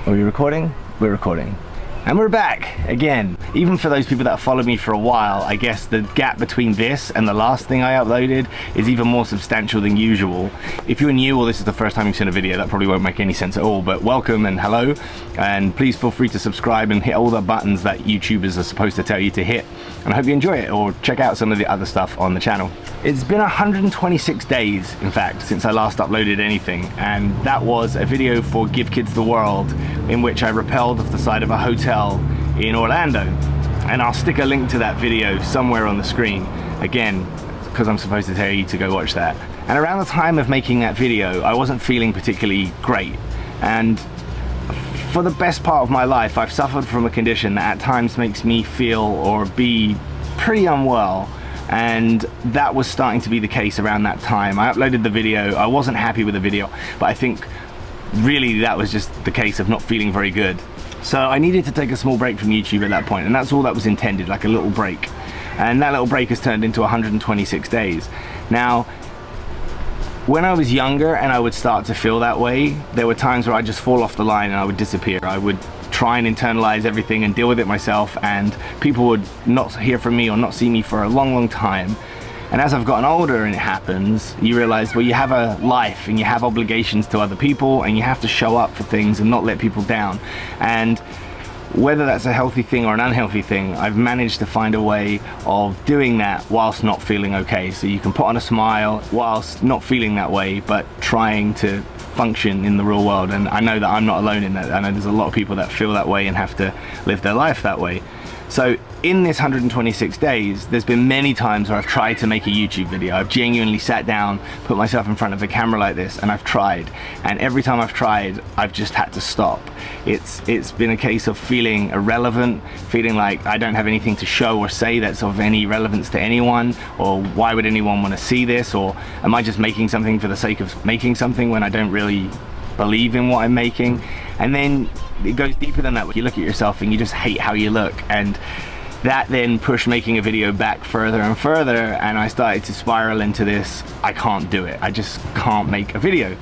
Are we recording? We're recording. And we're back again. Even for those people that have followed me for a while, I guess the gap between this and the last thing I uploaded is even more substantial than usual. If you're new or this is the first time you've seen a video, that probably won't make any sense at all, but welcome and hello. And please feel free to subscribe and hit all the buttons that YouTubers are supposed to tell you to hit. And I hope you enjoy it, or check out some of the other stuff on the channel. It's been 126 days, in fact, since I last uploaded anything, and that was a video for Give Kids the World, in which I rappelled off the side of a hotel in Orlando. And I'll stick a link to that video somewhere on the screen, again, because I'm supposed to tell you to go watch that. And around the time of making that video, I wasn't feeling particularly great. And for the best part of my life, I've suffered from a condition that at times makes me feel or be pretty unwell. And that was starting to be the case around that time. I uploaded the video, I wasn't happy with the video, but I think really that was just the case of not feeling very good. So I needed to take a small break from YouTube at that point, and that's all that was intended, like a little break. And that little break has turned into 126 days. Now, when I was younger and I would start to feel that way, there were times where I'd just fall off the line and I would disappear. I would try and internalize everything and deal with it myself, and people would not hear from me or not see me for a long time. And as I've gotten older and it happens, you realize, well, you have a life and you have obligations to other people, and you have to show up for things and not let people down. And whether that's a healthy thing or an unhealthy thing, I've managed to find a way of doing that whilst not feeling okay. So you can put on a smile whilst not feeling that way, but trying to function in the real world. And I know that I'm not alone in that. I know there's a lot of people that feel that way and have to live their life that way. So in this 126 days, there's been many times where I've tried to make a YouTube video. I've genuinely sat down, put myself in front of a camera like this, and I've tried. And every time I've tried, I've just had to stop. It's been a case of feeling irrelevant, feeling like I don't have anything to show or say that's of any relevance to anyone, or why would anyone want to see this, or am I just making something for the sake of making something when I don't really believe in what I'm making? And then it goes deeper than that. You look at yourself and you just hate how you look, and that then pushed making a video back further and further, and I started to spiral into this, I can't do it, I just can't make a video.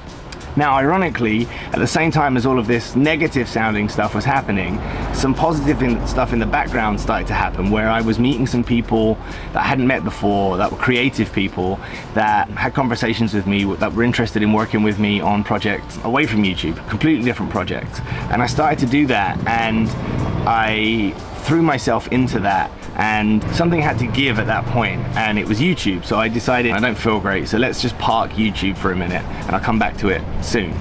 Now, ironically, at the same time as all of this negative sounding stuff was happening, some positive stuff in the background started to happen, where I was meeting some people that I hadn't met before, that were creative people, that had conversations with me, that were interested in working with me on projects away from YouTube, completely different projects. And I started to do that, and I threw myself into that, and something had to give at that point, and it was YouTube. So I decided I don't feel great, so let's just park YouTube for a minute and I'll come back to it soon.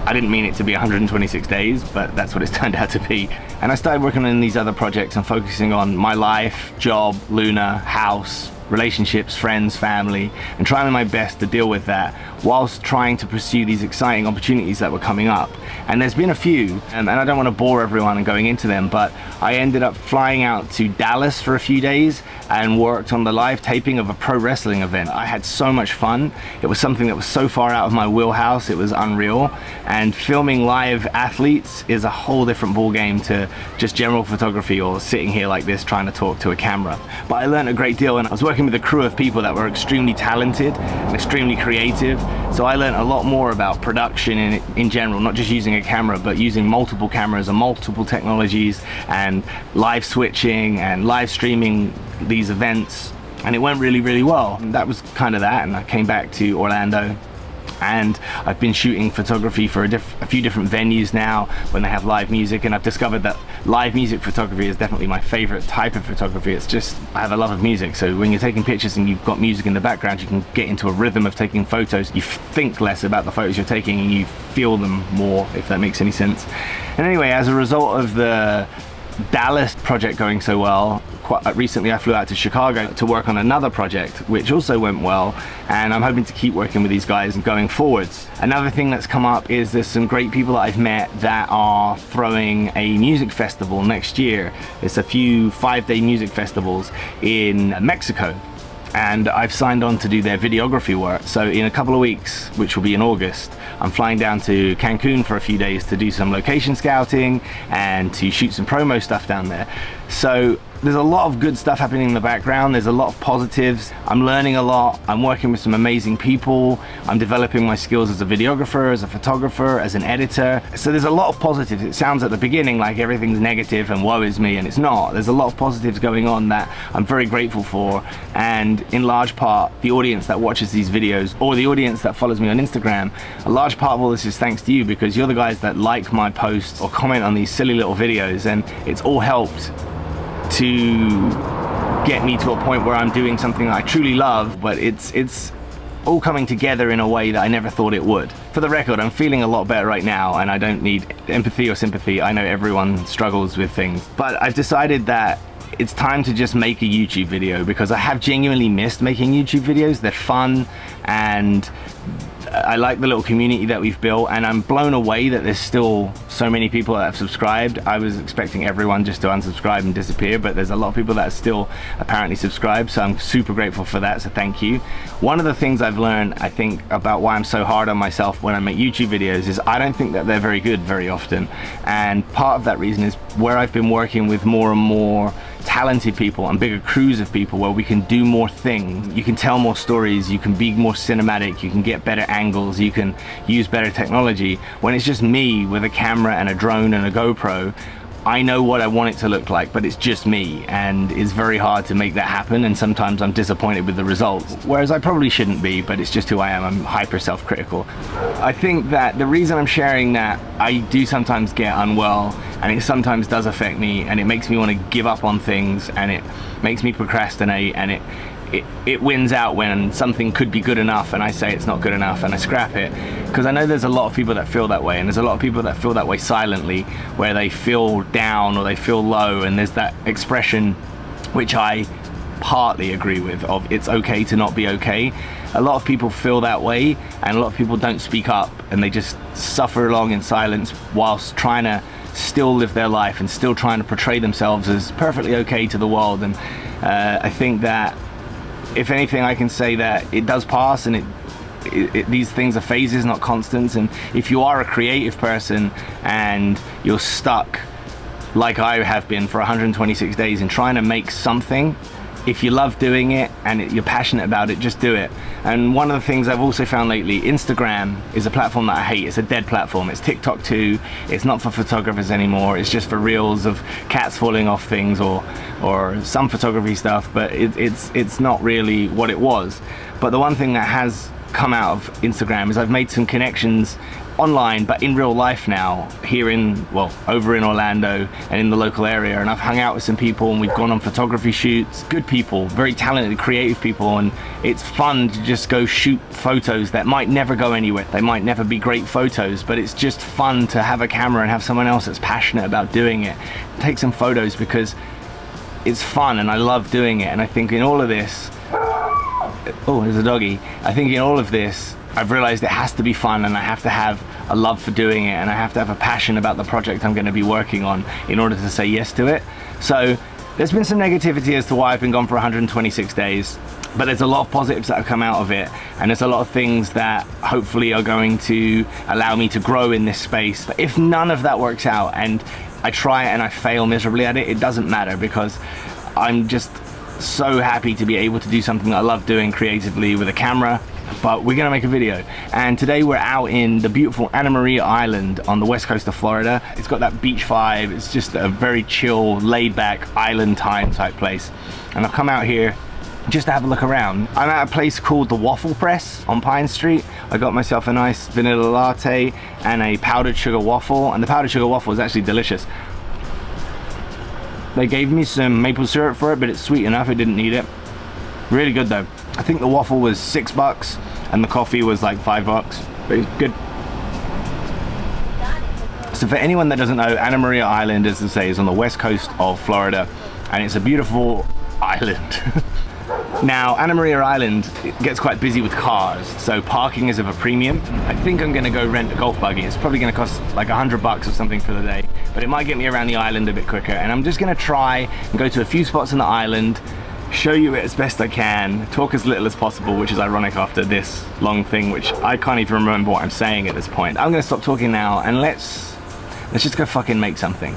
I didn't mean it to be 126 days, but that's what it's turned out to be. And I started working on these other projects and focusing on my life, job, Luna, house, relationships, friends, family, and trying my best to deal with that whilst trying to pursue these exciting opportunities that were coming up. And there's been a few, and I don't want to bore everyone and going into them, but I ended up flying out to Dallas for a few days and worked on the live taping of a pro wrestling event. I had so much fun. It was something that was so far out of my wheelhouse, it was unreal. And filming live athletes is a whole different ball game to just general photography or sitting here like this trying to talk to a camera. But I learned a great deal, and I was working with a crew of people that were extremely talented and extremely creative. So I learned a lot more about production in general, not just using a camera, but using multiple cameras and multiple technologies, and live switching and live streaming these events. And it went really well. And that was kind of that, and I came back to Orlando. And I've been shooting photography for a few different venues now when they have live music, and I've discovered that live music photography is definitely my favorite type of photography. It's just, I have a love of music, so when you're taking pictures and you've got music in the background, you can get into a rhythm of taking photos. You think less about the photos you're taking and you feel them more, if that makes any sense. And anyway, as a result of the Dallas project going so well, quite recently I flew out to Chicago to work on another project which also went well, and I'm hoping to keep working with these guys going forwards. Another thing that's come up is there's some great people that I've met that are throwing a music festival next year. It's a few 5-day music festivals in Mexico, and I've signed on to do their videography work. So in a couple of weeks, which will be in August, I'm flying down to Cancun for a few days to do some location scouting and to shoot some promo stuff down there. So there's a lot of good stuff happening in the background. There's a lot of positives. I'm learning a lot. I'm working with some amazing people. I'm developing my skills as a videographer, as a photographer, as an editor. So there's a lot of positives. It sounds at the beginning like everything's negative and woe is me, and it's not. There's a lot of positives going on that I'm very grateful for, and in large part the audience that watches these videos, or the audience that follows me on Instagram, a large part of all this is thanks to you, because you're the guys that like my posts or comment on these silly little videos, and it's all helped to get me to a point where I'm doing something that I truly love, but it's all coming together in a way that I never thought it would. For the record, I'm feeling a lot better right now, and I don't need empathy or sympathy. I know everyone struggles with things, but I've decided that it's time to just make a YouTube video, because I have genuinely missed making YouTube videos. They're fun, and I like the little community that we've built, and I'm blown away that there's still so many people that have subscribed. I was expecting everyone just to unsubscribe and disappear, but there's a lot of people that are still apparently subscribed, so I'm super grateful for that, so thank you. One of the things I've learned, I think, about why I'm so hard on myself when I make YouTube videos is I don't think that they're very good very often, and part of that reason is where I've been working with more and more talented people and bigger crews of people where we can do more things. You can tell more stories, you can be more cinematic, you can get better angles, you can use better technology. When it's just me with a camera and a drone and a GoPro, I know what I want it to look like, but it's just me, and it's very hard to make that happen, and sometimes I'm disappointed with the results, whereas I probably shouldn't be, but it's just who I am. I'm hyper self-critical. I think that the reason I'm sharing that I do sometimes get unwell, and it sometimes does affect me, and it makes me want to give up on things, and it makes me procrastinate, and it wins out when something could be good enough and I say it's not good enough and I scrap it, because I know there's a lot of people that feel that way, and there's a lot of people that feel that way silently, where they feel down or they feel low, and there's that expression which I partly agree with, of it's okay to not be okay. A lot of people feel that way, and a lot of people don't speak up, and they just suffer along in silence whilst trying to still live their life and still trying to portray themselves as perfectly okay to the world. And I think that if anything, I can say that it does pass, and these things are phases, not constants. And if you are a creative person and you're stuck like I have been for 126 days in trying to make something, if you love doing it and you're passionate about it, just do it. And one of the things I've also found lately, Instagram is a platform that I hate. It's a dead platform. It's TikTok too. It's not for photographers anymore. It's just for reels of cats falling off things or some photography stuff, but it's not really what it was. But the one thing that has come out of Instagram is I've made some connections online, but in real life now, here in, well, over in Orlando and in the local area, and I've hung out with some people and we've gone on photography shoots. Good people, very talented, creative people, and it's fun to just go shoot photos that might never go anywhere. They might never be great photos, but it's just fun to have a camera and have someone else that's passionate about doing it. Take some photos because it's fun and I love doing it. And I think in all of this, oh, there's a doggy. I think in all of this, I've realized it has to be fun, and I have to have a love for doing it, and I have to have a passion about the project I'm going to be working on in order to say yes to it. So there's been some negativity as to why I've been gone for 126 days, but there's a lot of positives that have come out of it, and there's a lot of things that hopefully are going to allow me to grow in this space. But if none of that works out and I try it and I fail miserably at it, it doesn't matter, because I'm just so happy to be able to do something that I love doing creatively with a camera. But we're gonna make a video, and today we're out in the beautiful Anna Maria Island on the west coast of Florida. It's got that beach vibe. It's just a very chill, laid-back island time type place, and I've come out here just to have a look around. I'm at a place called the Waffle Press on Pine Street. I got myself a nice vanilla latte and a powdered sugar waffle, and the powdered sugar waffle is actually delicious. They gave me some maple syrup for it, but it's sweet enough, I didn't need it. Really good though. I think the waffle was $6 and the coffee was like $5, but it's good. So for anyone that doesn't know, Anna Maria Island, as I say, is on the west coast of Florida, and it's a beautiful island. Now, Anna Maria Island, it gets quite busy with cars, so parking is of a premium. I think I'm gonna go rent a golf buggy. It's probably gonna cost like $100 or something for the day, but it might get me around the island a bit quicker. And I'm just gonna try and go to a few spots on the island, show you it as best I can, talk as little as possible, which is ironic after this long thing, which I can't even remember what I'm saying at this point. I'm gonna stop talking now, and let's just go fucking make something.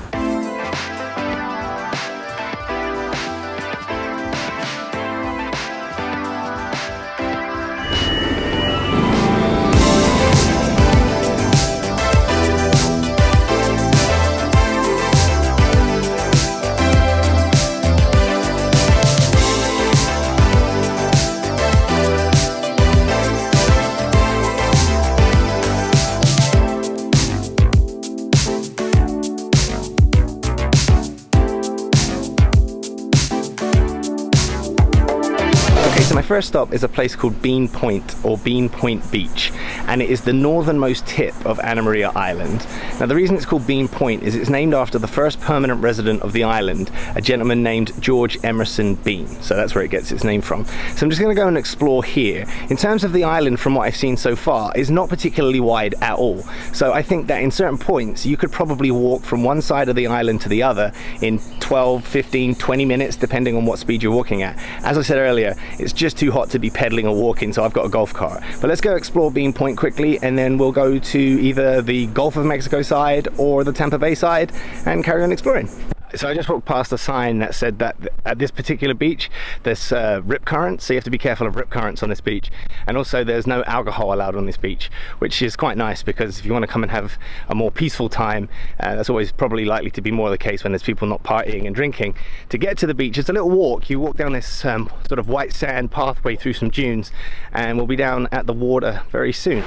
first stop is a place called Bean Point, or Bean Point Beach, and it is the northernmost tip of Anna Maria Island. Now the reason it's called Bean Point is it's named after the first permanent resident of the island, a gentleman named George Emerson Bean, so that's where it gets its name from. So I'm just going to go and explore here. In terms of the island, from what I've seen so far, is not particularly wide at all, so I think that in certain points you could probably walk from one side of the island to the other in 12, 15, 20 minutes depending on what speed you're walking at. As I said earlier, it's just too hot to be pedaling or walking, so I've got a golf cart. But let's go explore Bean Point quickly, and then we'll go to either the Gulf of Mexico side or the Tampa Bay side and carry on exploring. So I just walked past a sign that said that at this particular beach there's rip currents, so you have to be careful of rip currents on this beach, and also there's no alcohol allowed on this beach, which is quite nice because if you want to come and have a more peaceful time, that's always probably likely to be more the case when there's people not partying and drinking. To get to the beach, it's a little walk. You walk down this sort of white sand pathway through some dunes, and we'll be down at the water very soon.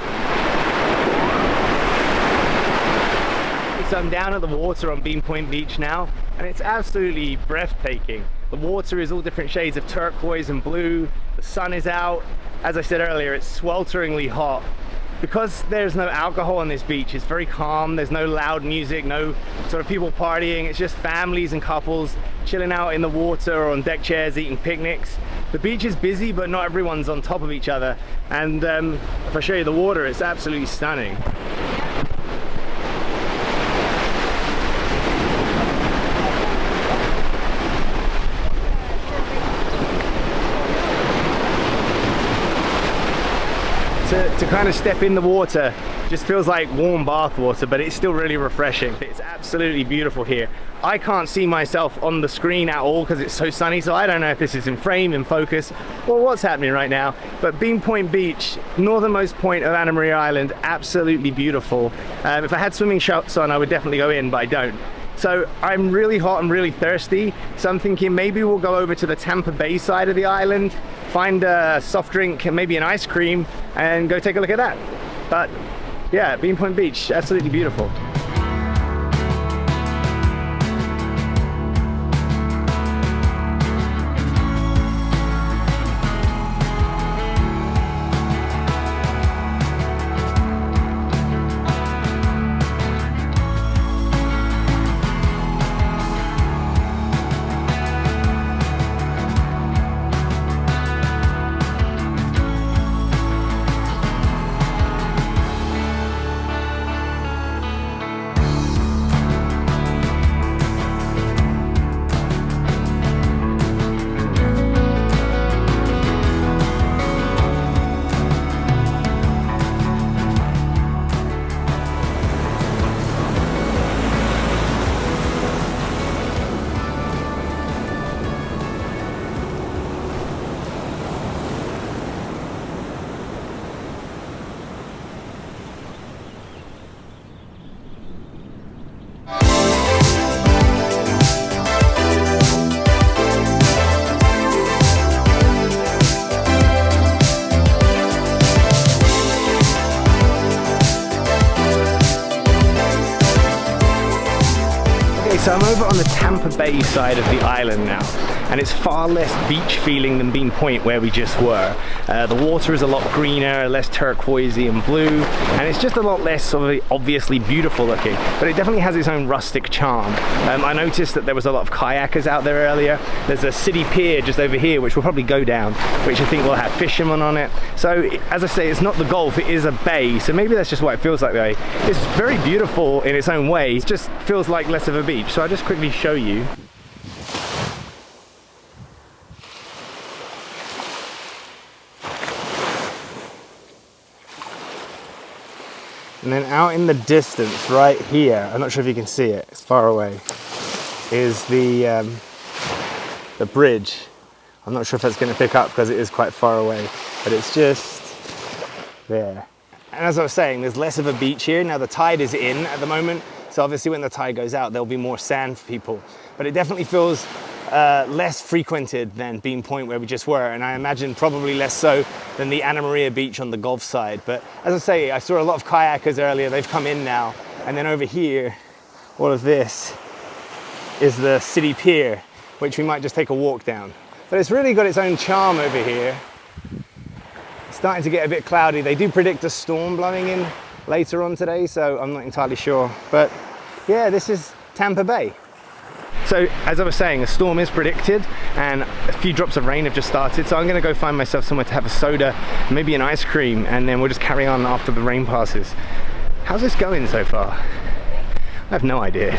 So I'm down at the water on Bean Point Beach now, and it's absolutely breathtaking. The water is all different shades of turquoise and blue. The sun is out. As I said earlier, it's swelteringly hot. Because there's no alcohol on this beach, it's very calm. There's no loud music, no sort of people partying. It's just families and couples chilling out in the water or on deck chairs eating picnics. The beach is busy, but not everyone's on top of each other. And if I show you the water, it's absolutely stunning. To kind of step in the water just feels like warm bath water, but it's still really refreshing. It's absolutely beautiful here. I can't see myself on the screen at all because it's so sunny, so I don't know if this is in frame, in focus, or what's happening right now. But Bean Point Beach, northernmost point of Anna Maria Island, absolutely beautiful. If I had swimming shorts on, I would definitely go in, but I don't. So I'm really hot and really thirsty, so I'm thinking maybe we'll go over to the Tampa Bay side of the island, find a soft drink and maybe an ice cream, and go take a look at that. But yeah, Bean Point Beach, absolutely beautiful. So I'm over on the Tampa Bay side of the island now, and it's far less beach feeling than Bean Point where we just were. The water is a lot greener, less turquoisey and blue, and it's just a lot less sort of obviously beautiful looking, but it definitely has its own rustic charm. I noticed that there was a lot of kayakers out there earlier. There's a city pier just over here which we'll probably go down, which I think will have fishermen on it. So as I say, it's not the Gulf, it is a bay, so maybe that's just what it feels like though. It's very beautiful in its own way, it just feels like less of a beach. So I'll just quickly show you. And then out in the distance, right here, I'm not sure if you can see it, it's far away, is the bridge. I'm not sure if that's going to pick up because it is quite far away, but it's just there. And as I was saying, there's less of a beach here. Now the tide is in at the moment, so obviously when the tide goes out, there'll be more sand for people. But it definitely feels less frequented than Bean Point where we just were, and I imagine probably less so than the Anna Maria beach on the Gulf side. But as I say, I saw a lot of kayakers earlier, they've come in now, and then over here, all of this is the city pier, which we might just take a walk down. But it's really got its own charm over here. It's starting to get a bit cloudy. They do predict a storm blowing in later on today, so I'm not entirely sure. But yeah, this is Tampa Bay. So as I was saying, a storm is predicted and a few drops of rain have just started, so I'm going to go find myself somewhere to have a soda, maybe an ice cream, and then we'll just carry on after the rain passes. How's this going so far? I have no idea.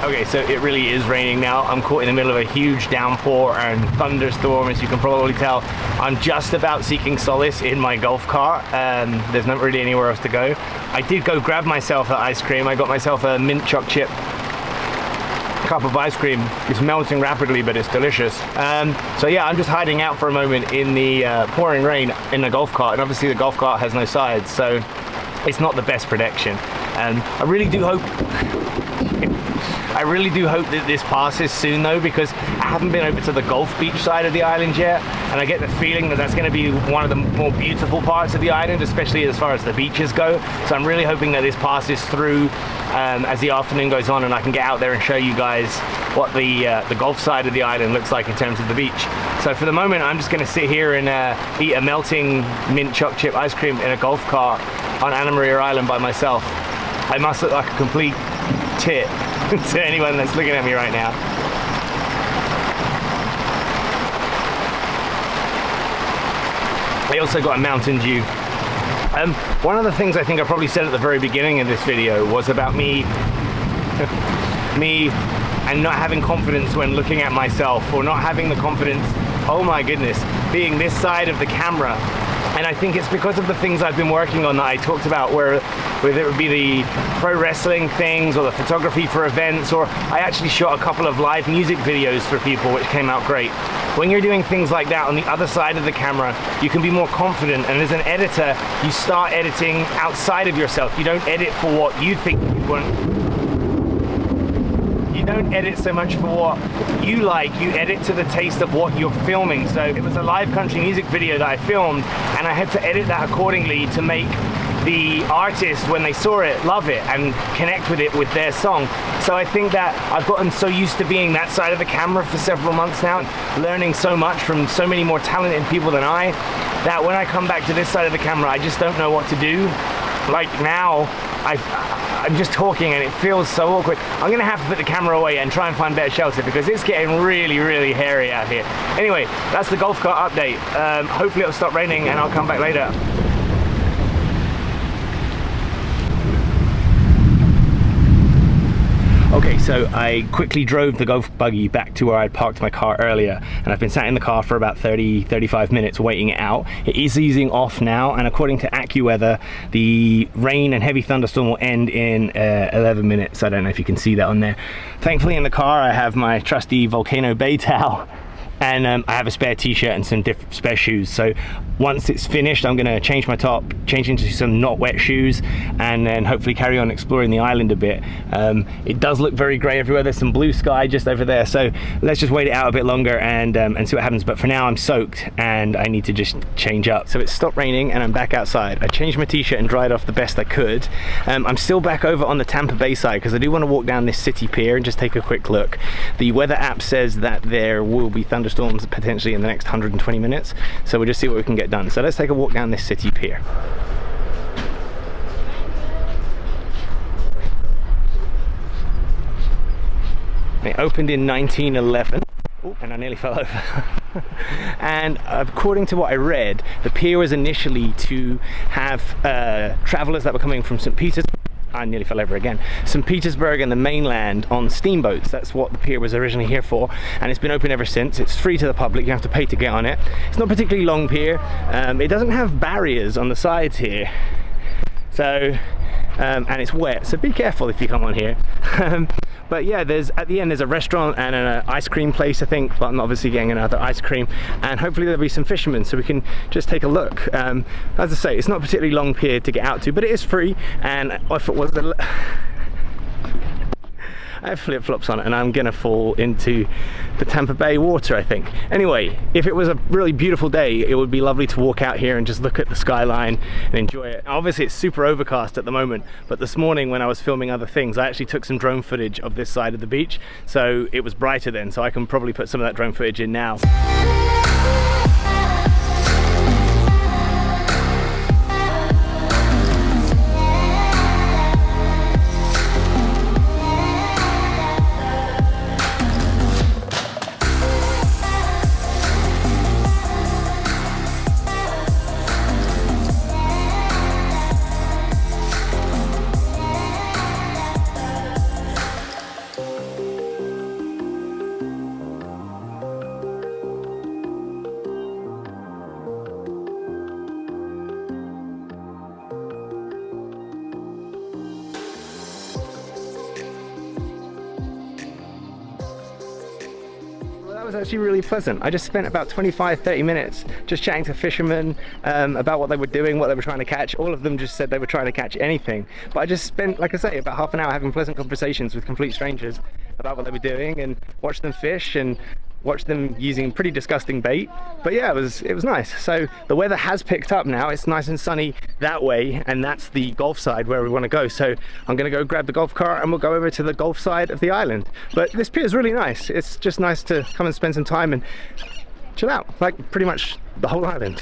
Okay, so it really is raining now. I'm caught in the middle of a huge downpour and thunderstorm, as you can probably tell. I'm just about seeking solace in my golf cart. There's not really anywhere else to go. I did go grab myself an ice cream. I got myself a mint choc chip cup of ice cream. It's melting rapidly, but it's delicious. So yeah, I'm just hiding out for a moment in the pouring rain in the golf cart, and obviously the golf cart has no sides, so it's not the best protection. I really do hope that this passes soon though, because I haven't been over to the Gulf Beach side of the island yet, and I get the feeling that that's going to be one of the more beautiful parts of the island, especially as far as the beaches go. So I'm really hoping that this passes through as the afternoon goes on, and I can get out there and show you guys what the Gulf side of the island looks like in terms of the beach. So for the moment, I'm just going to sit here and eat a melting mint choc chip ice cream in a golf cart on Anna Maria Island by myself. I must look like a complete tit to anyone that's looking at me right now. I also got a Mountain Dew. One of the things I think I probably said at the very beginning of this video was about me and not having confidence when looking at myself, or not having the confidence, oh my goodness, being this side of the camera. And I think it's because of the things I've been working on that I talked about, whether it would be the pro wrestling things or the photography for events, or I actually shot a couple of live music videos for people which came out great. When you're doing things like that on the other side of the camera, you can be more confident, and as an editor, you start editing outside of yourself. You don't edit for what you think you want. You don't edit so much for what you like, you edit to the taste of what you're filming. So it was a live country music video that I filmed, and I had to edit that accordingly to make the artist, when they saw it, love it and connect with it with their song. So I think that I've gotten so used to being that side of the camera for several months now, learning so much from so many more talented people than I, that when I come back to this side of the camera, I just don't know what to do. Like now, I'm just talking and it feels so awkward. I'm gonna have to put the camera away and try and find better shelter, because it's getting really, really hairy out here. Anyway, that's the golf cart update. Hopefully it'll stop raining and I'll come back later. Okay, so I quickly drove the golf buggy back to where I'd parked my car earlier, and I've been sat in the car for about 30-35 minutes waiting it out. It is easing off now, and according to AccuWeather, the rain and heavy thunderstorm will end in 11 minutes. I don't know if you can see that on there. Thankfully in the car I have my trusty Volcano Bay towel, and I have a spare t-shirt and some spare shoes. So once it's finished, I'm gonna change my top, change into some not wet shoes, and then hopefully carry on exploring the island a bit. It does look very grey everywhere. There's some blue sky just over there, so let's just wait it out a bit longer and see what happens. But for now I'm soaked and I need to just change up. So it's stopped raining and I'm back outside. I changed my t-shirt and dried off the best I could. I'm still back over on the Tampa Bay side because I do want to walk down this city pier and just take a quick look. The weather app says that there will be thunderstorms potentially in the next 120 minutes, so we'll just see what we can get done. So let's take a walk down this city pier. It opened in 1911. Oh, and I nearly fell over. And according to what I read, the pier was initially to have travelers that were coming from St. Petersburg. I nearly fell over again. St. Petersburg and the mainland on steamboats. That's what the pier was originally here for, and it's been open ever since. It's free to the public. You have to pay to get on it. It's not a particularly long pier. It doesn't have barriers on the sides here. So, and it's wet, so be careful if you come on here. But yeah, at the end there's a restaurant and an ice cream place, I think, but I'm obviously getting another ice cream, and hopefully there'll be some fishermen so we can just take a look. As I say, it's not a particularly long pier to get out to, but it is free, and if it was I have flip-flops on and I'm gonna fall into the Tampa Bay water, I think. Anyway, if it was a really beautiful day, it would be lovely to walk out here and just look at the skyline and enjoy it. Obviously it's super overcast at the moment, but this morning when I was filming other things, I actually took some drone footage of this side of the beach, so it was brighter then, so I can probably put some of that drone footage in now. That was actually really pleasant. I just spent about 25-30 minutes just chatting to fishermen about what they were doing, what they were trying to catch. All of them just said they were trying to catch anything, but I just spent, like I say, about half an hour having pleasant conversations with complete strangers about what they were doing and watched them fish and watched them using pretty disgusting bait. But yeah, it was nice. So the weather has picked up now. It's nice and sunny that way, and that's the Gulf side where we want to go. So I'm gonna go grab the golf cart and we'll go over to the Gulf side of the island. But this pier is really nice. It's just nice to come and spend some time and chill out, like pretty much the whole island.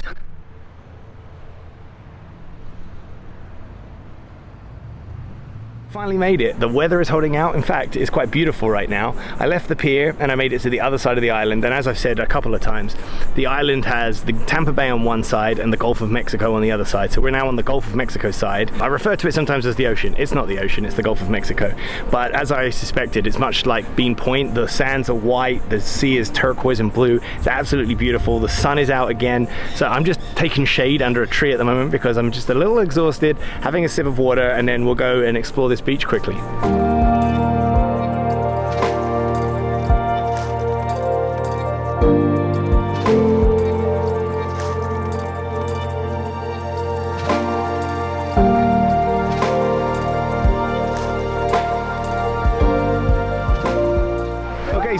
Finally made it. The weather is holding out. In fact, it's quite beautiful right now. I left the pier and I made it to the other side of the island, and as I've said a couple of times, the island has the Tampa Bay on one side and the Gulf of Mexico on the other side. So we're now on the Gulf of Mexico side. I refer to it sometimes as the ocean. It's not the ocean, it's the Gulf of Mexico. But as I suspected, it's much like Bean Point. The sands are white, the sea is turquoise and blue. It's absolutely beautiful. The sun is out again. So I'm just taking shade under a tree at the moment because I'm just a little exhausted, having a sip of water, and then we'll go and explore this beach quickly.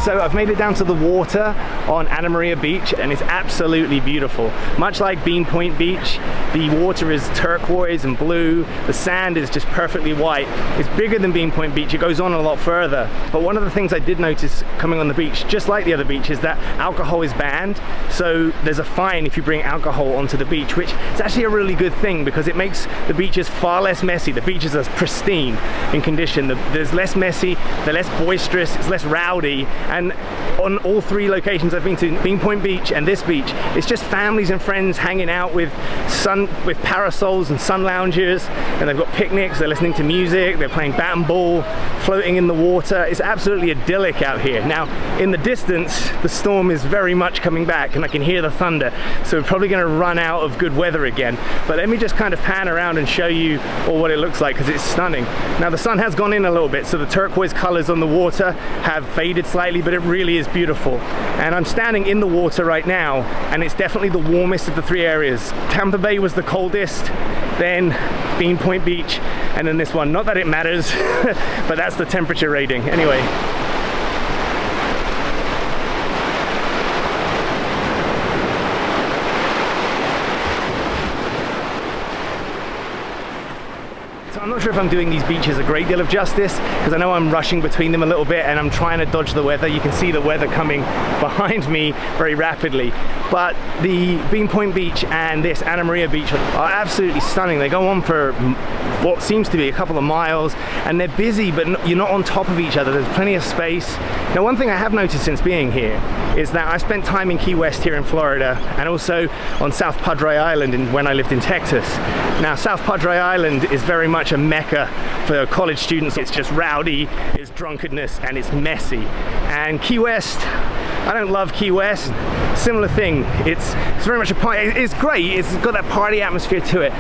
So I've made it down to the water on Anna Maria Beach, and it's absolutely beautiful. Much like Bean Point Beach, the water is turquoise and blue. The sand is just perfectly white. It's bigger than Bean Point Beach. It goes on a lot further. But one of the things I did notice coming on the beach, just like the other beach, is that alcohol is banned. So there's a fine if you bring alcohol onto the beach, which is actually a really good thing because it makes the beaches far less messy. The beaches are pristine in condition. There's less messy, they're less boisterous, it's less rowdy. And on all three locations I've been to, Bean Point Beach and this beach, it's just families and friends hanging out with parasols and sun loungers, and they've got picnics, they're listening to music, they're playing bat and ball, floating in the water. It's absolutely idyllic out here. Now, in the distance, the storm is very much coming back and I can hear the thunder, so we're probably going to run out of good weather again. But let me just kind of pan around and show you all what it looks like because it's stunning. Now, the sun has gone in a little bit, so the turquoise colors on the water have faded slightly, but it really is beautiful. And I'm standing in the water right now, and it's definitely the warmest of the three areas. Tampa Bay was the coldest, then Bean Point Beach, and then this one. Not that it matters, but that's the temperature rating. Anyway. I'm not sure if I'm doing these beaches a great deal of justice because I know I'm rushing between them a little bit and I'm trying to dodge the weather. You can see the weather coming behind me very rapidly. But the Bean Point Beach and this Anna Maria Beach are absolutely stunning. They go on for what seems to be a couple of miles, and they're busy, but you're not on top of each other. There's plenty of space. Now, one thing I have noticed since being here is that I spent time in Key West here in Florida and also on South Padre Island when I lived in Texas. Now, South Padre Island is very much a mecca for college students. It's just rowdy, it's drunkenness, and it's messy. And Key West, I don't love Key West. Similar thing. It's very much a party. It's great. It's got that party atmosphere to it.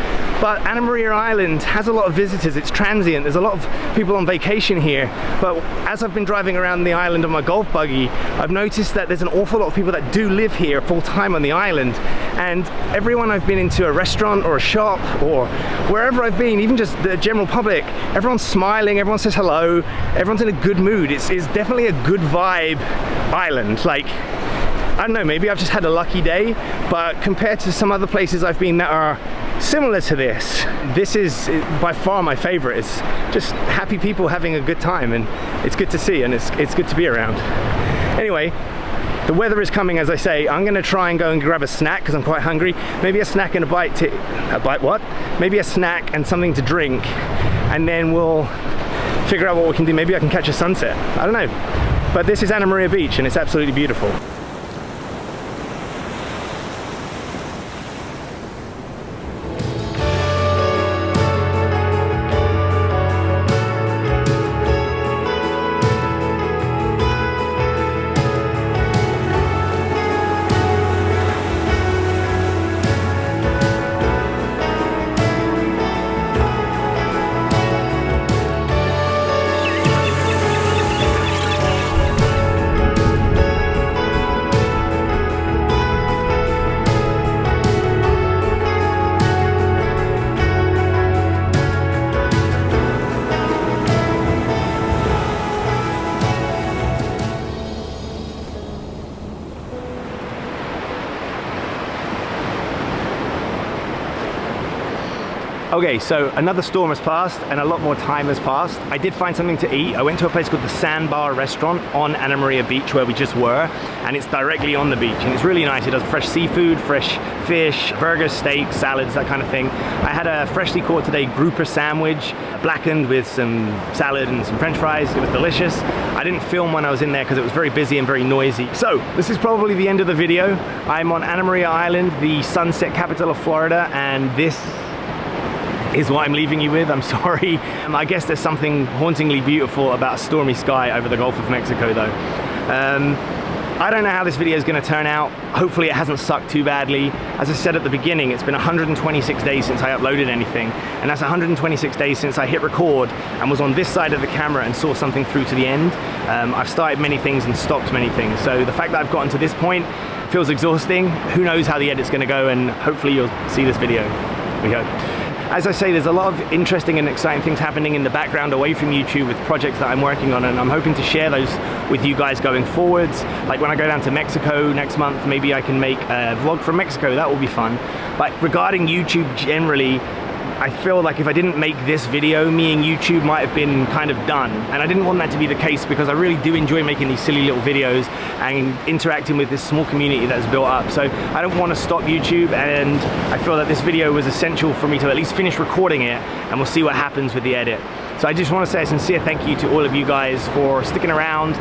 But Anna Maria Island has a lot of visitors. It's transient. There's a lot of people on vacation here. But as I've been driving around the island on my golf buggy, I've noticed that there's an awful lot of people that do live here full time on the island. And everyone I've been into a restaurant or a shop or wherever I've been, even just the general public, everyone's smiling, everyone says hello, everyone's in a good mood. It's definitely a good vibe island. Like, I don't know, maybe I've just had a lucky day, but compared to some other places I've been that are similar to this is by far my favorite. It's just happy people having a good time, and it's good to see, and it's good to be around. Anyway, the weather is coming, as I say. I'm gonna try and go and grab a snack because I'm quite hungry. Maybe a snack and Maybe a snack and something to drink, and then we'll figure out what we can do. Maybe I can catch a sunset. I don't know. But this is Anna Maria Beach, and it's absolutely beautiful. Okay, so another storm has passed and a lot more time has passed. I did find something to eat. I went to a place called the Sandbar Restaurant on Anna Maria Beach where we just were, and it's directly on the beach, and it's really nice. It does fresh seafood, fresh fish, burgers, steaks, salads, that kind of thing. I had a freshly caught today grouper sandwich, blackened with some salad and some french fries. It was delicious. I didn't film when I was in there because it was very busy and very noisy. So this is probably the end of the video. I'm on Anna Maria Island, the sunset capital of Florida, and this is what I'm leaving you with. I'm sorry. I guess there's something hauntingly beautiful about a stormy sky over the Gulf of Mexico though. I don't know how this video is going to turn out. Hopefully it hasn't sucked too badly. As I said at the beginning, it's been 126 days since I uploaded anything, and that's 126 days since I hit record and was on this side of the camera and saw something through to the end. I've started many things and stopped many things, so the fact that I've gotten to this point feels exhausting. Who knows how the edit's going to go, and hopefully you'll see this video. We hope. As I say, there's a lot of interesting and exciting things happening in the background away from YouTube with projects that I'm working on, and I'm hoping to share those with you guys going forwards. Like when I go down to Mexico next month, maybe I can make a vlog from Mexico. That will be fun. But regarding YouTube generally, I feel like if I didn't make this video, me and YouTube might have been kind of done. And I didn't want that to be the case because I really do enjoy making these silly little videos and interacting with this small community that's built up. So I don't want to stop YouTube, and I feel that this video was essential for me to at least finish recording it, and we'll see what happens with the edit. So I just want to say a sincere thank you to all of you guys for sticking around.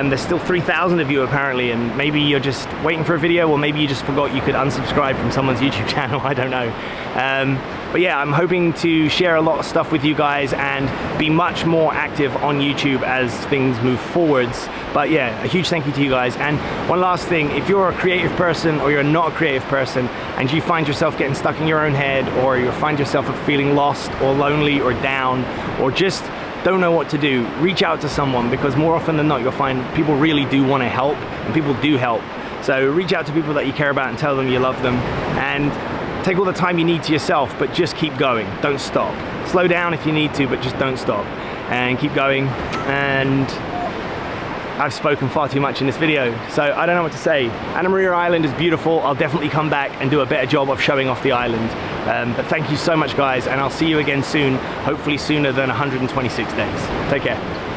There's still 3,000 of you apparently, and maybe you're just waiting for a video, or maybe you just forgot you could unsubscribe from someone's YouTube channel, I don't know. But yeah, I'm hoping to share a lot of stuff with you guys and be much more active on YouTube as things move forwards. But yeah, a huge thank you to you guys. And one last thing, if you're a creative person or you're not a creative person and you find yourself getting stuck in your own head, or you find yourself feeling lost or lonely or down, or just don't know what to do, reach out to someone, because more often than not you'll find people really do want to help, and people do help. So reach out to people that you care about and tell them you love them, and take all the time you need to yourself, but just keep going. Don't stop. Slow down if you need to, but just don't stop. And keep going. And I've spoken far too much in this video, so I don't know what to say. Anna Maria Island is beautiful. I'll definitely come back and do a better job of showing off the island. But thank you so much, guys, and I'll see you again soon, hopefully sooner than 126 days. Take care.